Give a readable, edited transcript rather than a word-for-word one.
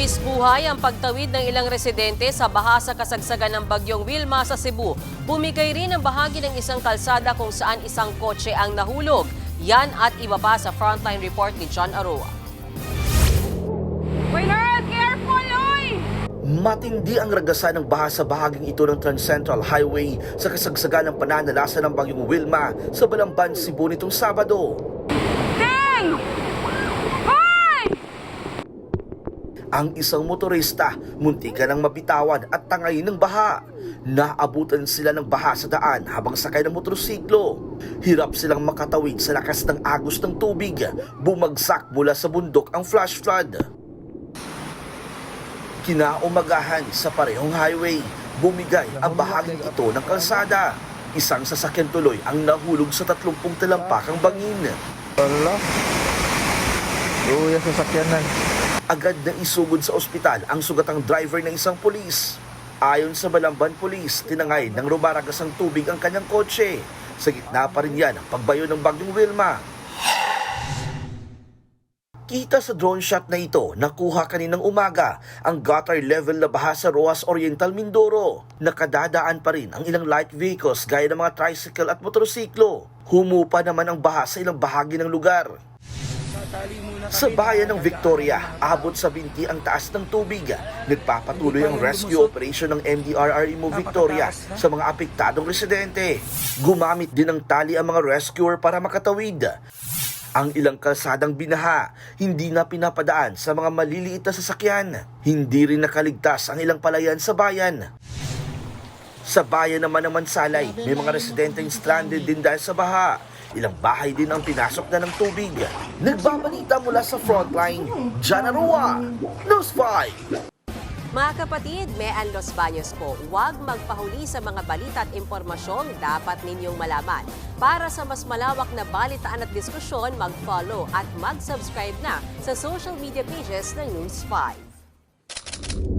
Buwis buhay ang pagtawid ng ilang residente sa baha sa kasagsagan ng bagyong Wilma sa Cebu. Bumigay rin ang bahagi ng isang kalsada kung saan isang kotse ang nahulog. Yan at iba pa sa frontline report ni John Aroa. Matindi ang ragasan ng baha sa bahaging ito ng Trans Central Highway sa kasagsagan ng pananalasa ng bagyong Wilma sa Balamban, Cebu nitong Sabado. Ang isang motorista, muntikan ng mabitawan at tangay ng baha. Naabutan sila ng baha sa daan habang sakay ng motorsiklo. Hirap silang makatawid sa lakas ng agos ng tubig. Bumagsak mula sa bundok ang flash flood. Kinaumagahan sa parehong highway, bumigay ang bahaging ito ng kalsada. Isang sasakyan tuloy ang nahulog sa 30 talampakang bangin. Wala. Luya sa sakyanan. Agad na isugod sa ospital ang sugatang driver ng isang pulis. Ayon sa Balamban Police, tinangay ng rumaragasang tubig ang kanyang kotse. Sa gitna pa rin yan ang pagbayo ng bagyong Wilma. Kita sa drone shot na ito, nakuha kaninang umaga ang gutter level na baha sa Roas Oriental, Mindoro. Nakadadaan pa rin ang ilang light vehicles gaya ng mga tricycle at motorsiklo. Humupa naman ang baha sa ilang bahagi ng lugar. Sa bayan ng Victoria, abot sa binti ang taas ng tubig. Nagpapatuloy ang rescue operation ng MDRRMO Victoria sa mga apektadong residente. Gumamit din ng tali ang mga rescuer para makatawid. Ang ilang kalsadang binaha, hindi na pinapadaan sa mga maliliit na sasakyan. Hindi rin nakaligtas ang ilang palayan sa bayan. Sa bayan naman ng Mansalay, may mga residenteng stranded din dahil sa baha. Ilang bahay din ang pinasok na ng tubig. Nagbabalita mula sa frontline, John Aroa, News 5. Mga kapatid, Mean Los Baños po, huwag magpahuli sa mga balita at impormasyong dapat ninyong malaman. Para sa mas malawak na balitaan at diskusyon, mag-follow at mag-subscribe na sa social media pages ng News 5.